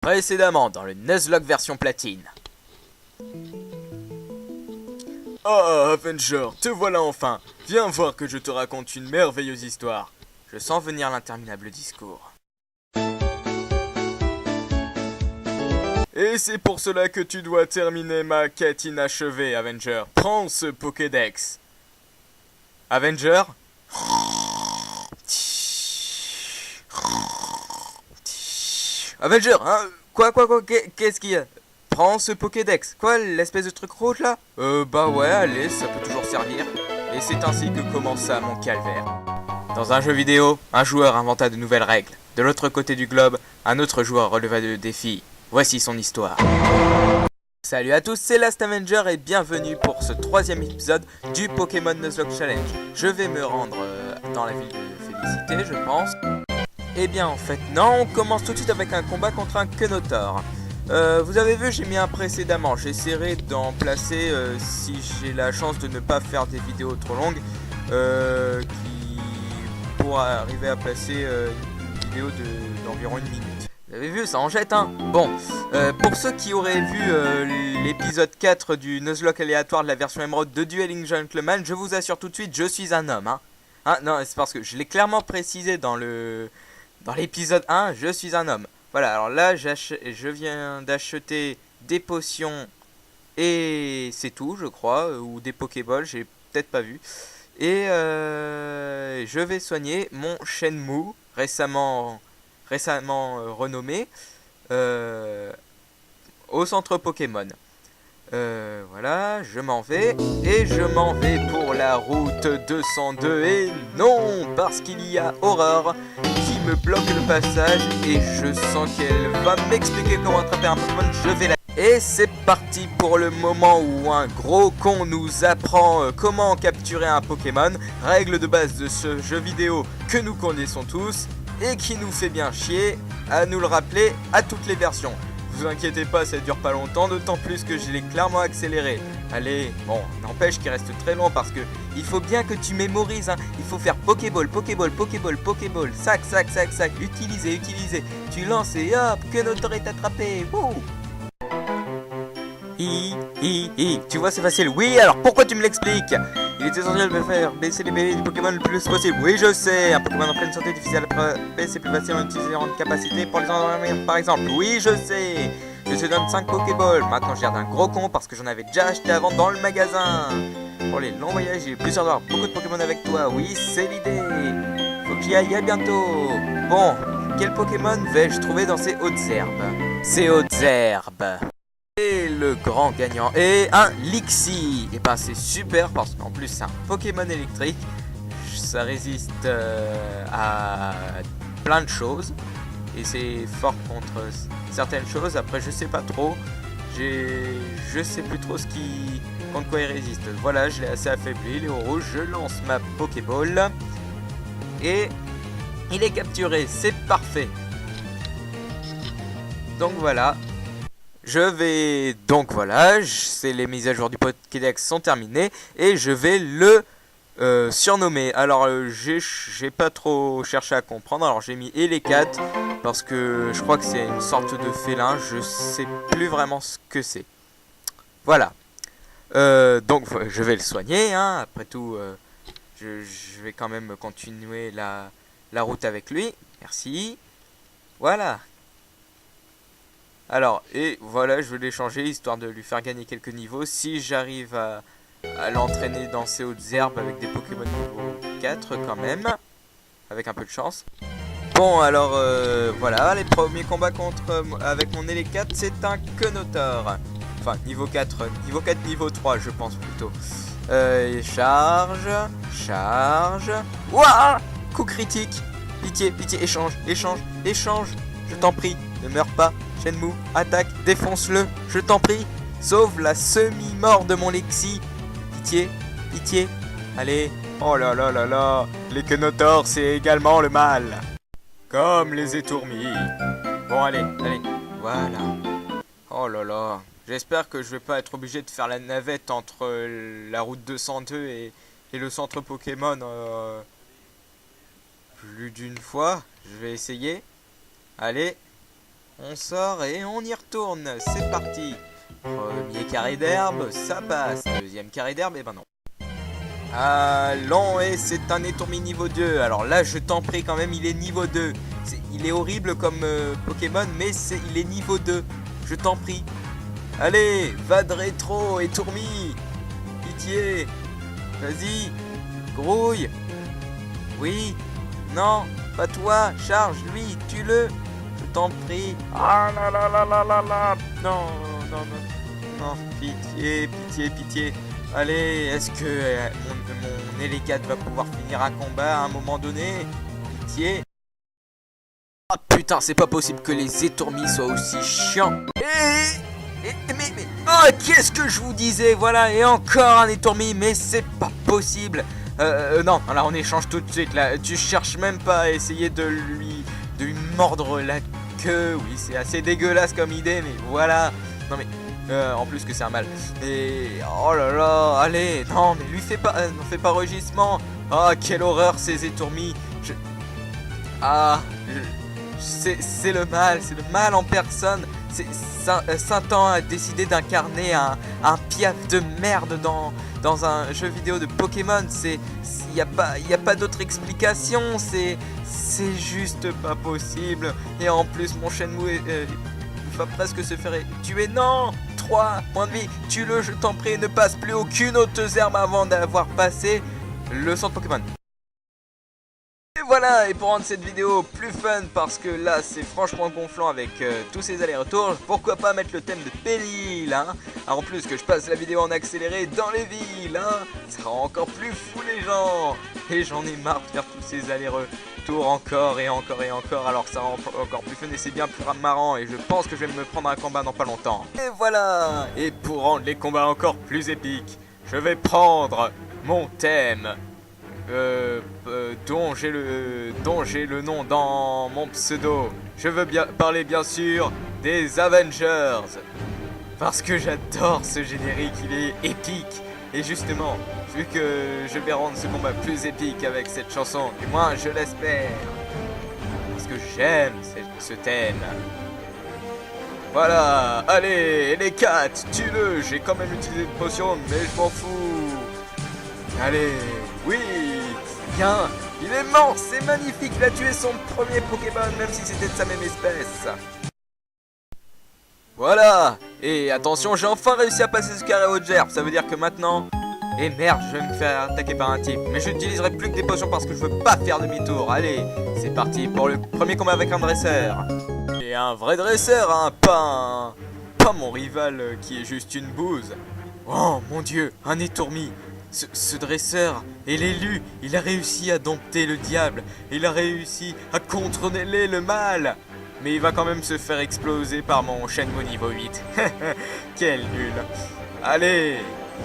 Précédemment dans le Nuzlocke version platine. Ah, Avenger, te voilà enfin. Viens voir que je te raconte une merveilleuse histoire. Je sens venir l'interminable discours. Et c'est pour cela que tu dois terminer ma quête inachevée, Avenger. Prends ce Pokédex. Avenger? Avenger, hein? Quoi, qu'est-ce qu'il y a? Prends ce Pokédex. Quoi, l'espèce de truc rouge là? Bah ouais, allez, ça peut toujours servir. Et c'est ainsi que commença mon calvaire. Dans un jeu vidéo, un joueur inventa de nouvelles règles. De l'autre côté du globe, un autre joueur releva de défis. Voici son histoire. Salut à tous, c'est Last Avenger et bienvenue pour ce troisième épisode du Pokémon Nuzlocke Challenge. Je vais me rendre dans la ville de Félicité, je pense. Eh bien en fait non, on commence tout de suite avec un combat contre un Kenotor. Vous avez vu, j'ai mis un précédemment. J'essaierai d'en placer si j'ai la chance de ne pas faire des vidéos trop longues pour arriver à placer une vidéo d'environ 1 minute. Vous avez vu, ça en jette, hein. Bon, pour ceux qui auraient vu l'épisode 4 du Nuzlocke aléatoire de la version Emerald de Dueling Gentleman, je vous assure tout de suite, je suis un homme, hein. Non, c'est parce que je l'ai clairement précisé dans l'épisode 1, je suis un homme. Voilà, alors là, je viens d'acheter des potions et c'est tout, je crois, ou des Pokéballs, j'ai peut-être pas vu. Et je vais soigner mon Shenmue, récemment renommé, au centre Pokémon. Voilà, je m'en vais, et je m'en vais pour la route 202, et non, parce qu'il y a Aurore qui me bloque le passage, et je sens qu'elle va m'expliquer comment attraper un Pokémon, je vais la... Et c'est parti pour le moment où un gros con nous apprend comment capturer un Pokémon, règle de base de ce jeu vidéo que nous connaissons tous, et qui nous fait bien chier à nous le rappeler à toutes les versions. Vous inquiétez pas, ça dure pas longtemps, d'autant plus que je l'ai clairement accéléré. Allez, bon, n'empêche qu'il reste très long parce que il faut bien que tu mémorises, hein. Il faut faire Pokéball, sac, utiliser. Tu lances et hop, Kenotor est attrapé. Wouh! Tu vois, c'est facile. Oui, alors pourquoi tu me l'expliques? Il est essentiel de faire baisser les bébés du Pokémon le plus possible. Oui, je sais. Un Pokémon en pleine santé difficile à attraper, c'est plus facile en utilisant une capacité pour les endormir, par exemple. Oui, je sais. Je te donne 5 Pokéballs. Maintenant, je garde un gros con parce que j'en avais déjà acheté avant dans le magasin. Pour les longs voyages, j'ai plus d'avoir beaucoup de Pokémon avec toi. Oui, c'est l'idée. Faut que j'y aille, à bientôt. Bon, quel Pokémon vais-je trouver dans ces hautes herbes? Ces hautes herbes. Et le grand gagnant est un Lixie. Et ben c'est super parce qu'en plus c'est un Pokémon électrique. Ça résiste à plein de choses. Et c'est fort contre certaines choses. Après je sais pas trop. Je sais plus trop contre quoi il résiste. Voilà, je l'ai assez affaibli. Il est au rouge. Je lance ma Pokéball. Et il est capturé. C'est parfait. Donc voilà. C'est les mises à jour du Pokédex sont terminées et je vais le surnommer. Alors j'ai pas trop cherché à comprendre, alors j'ai mis Elecat parce que je crois que c'est une sorte de félin, je sais plus vraiment ce que c'est. Voilà. Donc je vais le soigner, hein. Après tout je vais quand même continuer la route avec lui. Merci. Voilà. Alors, et voilà, je vais l'échanger histoire de lui faire gagner quelques niveaux. Si j'arrive à l'entraîner dans ces hautes herbes avec des Pokémon niveau 4 quand même, avec un peu de chance. Bon, alors voilà, les premiers combats avec mon Elecat, c'est un Kenotor. Enfin, niveau 4, niveau 3, je pense plutôt. Charge. Ouah! Coup critique. Pitié, échange. Je t'en prie, ne meurs pas. Shenmue, attaque, défonce-le, je t'en prie. Sauve la semi-mort de mon Lexi. Pitié. Allez. Oh là là, les Kenotors, c'est également le mal. Comme les étourmis. Bon, allez. Voilà. Oh là là. J'espère que je vais pas être obligé de faire la navette entre la route 202 et le centre Pokémon plus d'une fois. Je vais essayer. Allez. On sort et on y retourne. C'est parti. Premier carré d'herbe, ça passe. Deuxième carré d'herbe, et ben non. Allons, et c'est un étourmi niveau 2. Alors là, je t'en prie quand même, il est niveau 2. Il est horrible comme Pokémon, mais il est niveau 2. Je t'en prie. Allez, va de rétro, étourmi. Pitié. Vas-y. Grouille. Oui. Non, pas toi. Charge, lui, tue-le. Je t'en prie. Ah là là là là là là. Non, non, non. Non, pitié, pitié, pitié. Allez, est-ce que mon Elécate va pouvoir finir un combat à un moment donné? Pitié. Ah putain, c'est pas possible que les étourmis soient aussi chiants. Mais oh, qu'est-ce que je vous disais? Voilà, et encore un étourmi, mais c'est pas possible. Non, là on échange tout de suite. Là, tu cherches même pas à essayer de lui mordre la queue. Oui, c'est assez dégueulasse comme idée, mais voilà. Non mais en plus que c'est un mal. Et oh là là, allez, non mais lui fais pas rugissement. Ah, quelle horreur ces étourmis. C'est le mal en personne. Saint-Tan a décidé d'incarner un piaf de merde dans un jeu vidéo de Pokémon. Il n'y a pas d'autre explication. C'est juste pas possible. Et en plus, mon Shenmue va presque se faire tuer. Non, 3 points de vie. Tue-le, je t'en prie. Ne passe plus aucune autre herbe avant d'avoir passé le centre Pokémon. Et voilà, et pour rendre cette vidéo plus fun, parce que là c'est franchement gonflant avec tous ces allers-retours, pourquoi pas mettre le thème de Belle-Île, hein. Alors en plus que je passe la vidéo en accéléré dans les villes, hein, ça rend encore plus fou les gens. Et j'en ai marre de faire tous ces allers-retours encore et encore et encore, alors ça rend encore plus fun et c'est bien plus marrant. Et je pense que je vais me prendre un combat dans pas longtemps. Et voilà. Et pour rendre les combats encore plus épiques, je vais prendre mon thème. Dont j'ai le nom dans mon pseudo. Je veux bien parler bien sûr des Avengers. Parce que j'adore ce générique, il est épique. Et justement, vu que je vais rendre ce combat plus épique avec cette chanson, du moins je l'espère. Parce que j'aime ce thème. Voilà, allez, les 4, tue-le. J'ai quand même utilisé une potion, mais je m'en fous. Allez, oui, bien, il est mort, c'est magnifique, il a tué son premier Pokémon, même si c'était de sa même espèce. Voilà, et attention, j'ai enfin réussi à passer ce carré au gerbe, ça veut dire que maintenant... Et merde, je vais me faire attaquer par un type, mais je n'utiliserai plus que des potions parce que je veux pas faire demi-tour. Allez, c'est parti pour le premier combat avec un dresseur. Et un vrai dresseur, hein, pas mon rival qui est juste une bouse. Oh mon dieu, un étourmi. Ce dresseur est l'élu, il a réussi à dompter le diable, il a réussi à contrôler le mal. Mais il va quand même se faire exploser par mon Shenmue niveau 8. Quel nul. Allez,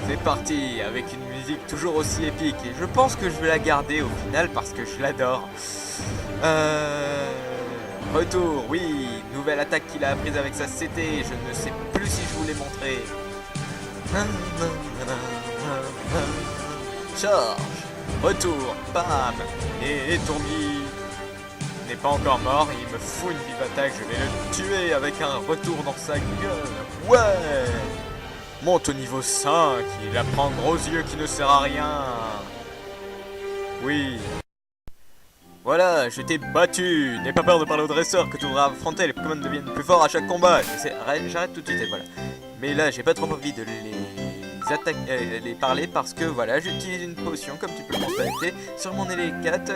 c'est parti, avec une musique toujours aussi épique. Et je pense que je vais la garder au final parce que je l'adore. Retour, oui, nouvelle attaque qu'il a apprise avec sa CT, je ne sais plus si je vous l'ai montré. Charge, retour, bam, et étourmi n'est pas encore mort, il me fout une vive attaque, je vais le tuer avec un retour dans sa gueule. Ouais, monte au niveau 5, il apprend gros yeux qui ne sert à rien. Oui. Voilà, je t'ai battu. N'aie pas peur de parler au dresseur que tu voudras affronter. Les Pokémon deviennent plus forts à chaque combat. J'arrête tout de suite et voilà. Mais là, j'ai pas trop envie de les parler parce que voilà, j'utilise une potion comme tu peux le constater sur mon Elécate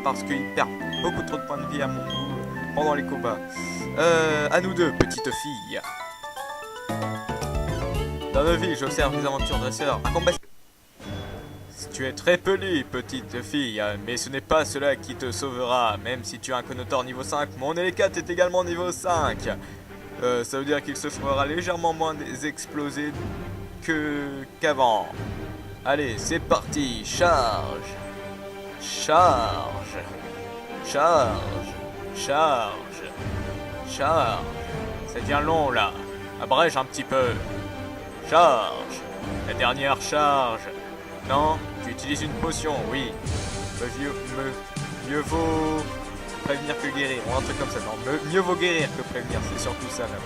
parce qu'il perd beaucoup trop de points de vie à mon goût pendant les combats. À nous deux, petite fille. Dans nos vies, j'observe les aventures dresseurs. Un combat. Tu es très polie, petite fille, mais ce n'est pas cela qui te sauvera, même si tu as un Connotor niveau 5, mon Elécate est également niveau 5. Ça veut dire qu'il se fera légèrement moins explosé qu'avant. Allez, c'est parti, charge, charge, charge, charge, charge. Ça devient long là, abrège un petit peu. Charge, la dernière charge. Non, tu utilises une potion, oui. Mieux vaut prévenir que guérir, ou un truc comme ça. Non, mieux vaut guérir que prévenir, c'est surtout ça là.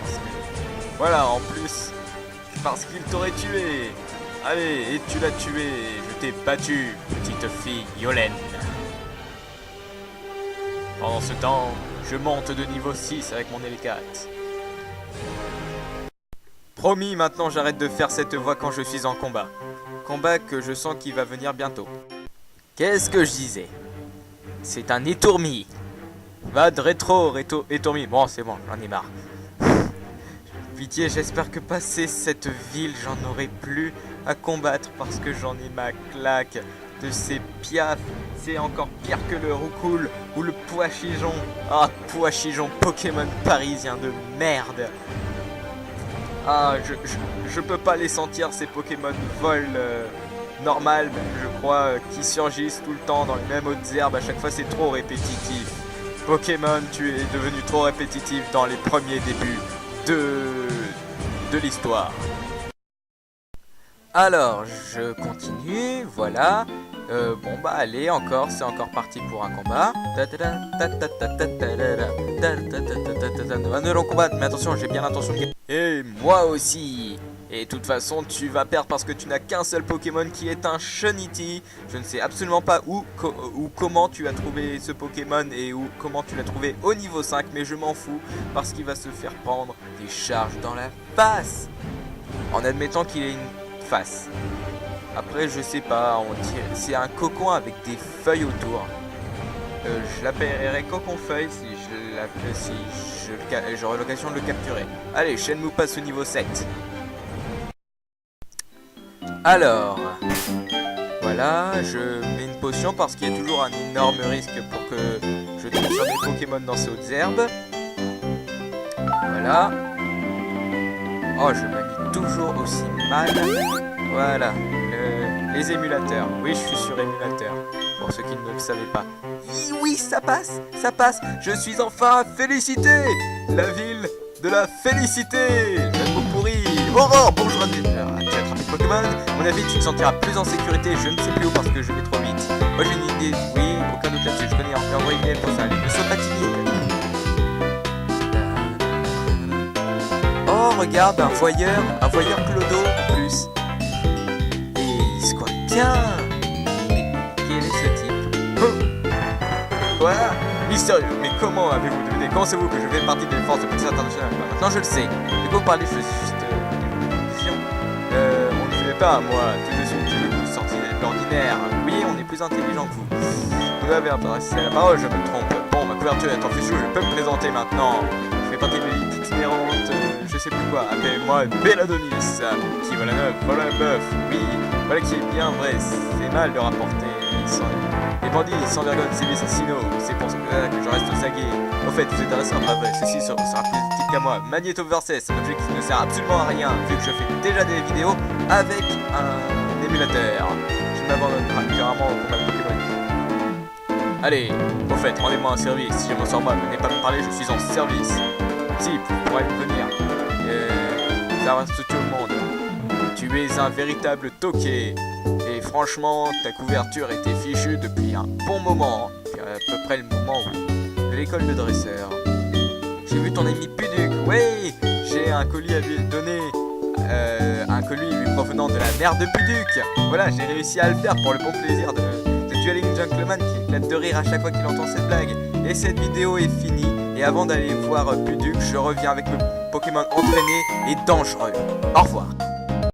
Voilà, en plus, parce qu'il t'aurait tué. Allez, et tu l'as tué, je t'ai battu, petite fille Yolène. Pendant ce temps, je monte de niveau 6 avec mon L4. Promis, maintenant j'arrête de faire cette voix quand je suis en combat. Combat que je sens qu'il va venir bientôt. Qu'est-ce que je disais? C'est un étourmi. Va de rétro, étourmi. Bon, c'est bon, j'en ai marre. Pitié, j'espère que passer cette ville, j'en aurai plus à combattre parce que j'en ai ma claque de ces piafs. C'est encore pire que le roucoule ou le pois-chigeon. Ah, pois-chigeon Pokémon parisien de merde. Ah, je peux pas les sentir, ces Pokémon vol normal, je crois, qui surgissent tout le temps dans les mêmes hautes herbes. À chaque fois, c'est trop répétitif. Pokémon, tu es devenu trop répétitif dans les premiers débuts de l'histoire. Alors, je continue, voilà. Bon bah allez, encore, c'est encore parti pour un combat. Nous allons combattre, mais attention, j'ai bien l'intention de gagner. Et moi aussi. Et de toute façon, tu vas perdre parce que tu n'as qu'un seul Pokémon qui est un Shunity. Je ne sais absolument pas où comment tu as trouvé ce Pokémon et comment tu l'as trouvé au niveau 5, mais je m'en fous parce qu'il va se faire prendre des charges dans la face. En admettant qu'il ait une face. Après, je sais pas, on dirait c'est un cocon avec des feuilles autour. Je l'appellerai cocon feuille si j'aurai l'occasion de le capturer. Allez, Shenmue passe au niveau 7. Alors, voilà, je mets une potion parce qu'il y a toujours un énorme risque pour que je tombe sur des Pokémon dans ces hautes herbes. Voilà. Oh, je m'habille toujours aussi mal. Voilà, les émulateurs. Oui, je suis sur émulateur, pour ceux qui ne le savaient pas. Oui, ça passe, ça passe. Je suis enfin félicité. La ville de la félicité. Le mot pourri. Aurore, bonjour à tous. Tu as attrapé Pokémon. À mon avis, tu te sentiras plus en sécurité. Je ne sais plus où parce que je vais trop vite. Moi, j'ai une idée. Oui, aucun doute là-dessus. Je connais un vrai idée pour ça. Ne sois pas timide. Oh, regarde, un voyeur clodo en plus. Et il squatte bien. Mais quel est ce type? Quoi? Mystérieux. Mais comment avez-vous deviné? Comment savez-vous que je fais partie des forces de police internationale? Maintenant je le sais. De quoi vous parlez? Je fais juste une vision. On ne fait pas, moi. Tout de suite, vous sortez de l'ordinaire. Oui, on est plus intelligent que vous. Vous avez intéressé à la parole, je me trompe. Bon, ma couverture est en fichu, je peux me présenter maintenant. Je fais partie de l'élite itinérante, je sais plus quoi. Appelez-moi Belladonis. Qui voilà neuf, voilà le bœuf. Oui, voilà qui est bien vrai. C'est mal de rapporter. Les bandits sans vergogne, c'est des assassinos. C'est pour ça que je reste au saguet. Au fait, vous êtes intéressant. Ah bah, ceci sera plus utile qu'à moi. Magneto Versus, un objet qui ne sert absolument à rien, vu que je fais déjà des vidéos avec un émulateur. Je m'abandonne carrément au combat de Pokémon. Allez, au fait, rendez-moi un service. Si je m'en sors mal, venez pas me parler, je suis en service. Si, vous pourrez me venir. Ça reste tout le monde. Tu es un véritable toqué. Et franchement, ta couverture était fichue depuis un bon moment. À peu près le moment où de l'école de dresseur. J'ai vu ton ami Puduc. Oui, j'ai un colis à lui donner. Un colis lui provenant de la mère de Puduc. Voilà, j'ai réussi à le faire pour le bon plaisir de Dueling Gentleman qui éclate de rire à chaque fois qu'il entend cette blague. Et cette vidéo est finie. Et avant d'aller voir Puduc, je reviens avec le Pokémon entraîné et dangereux. Au revoir.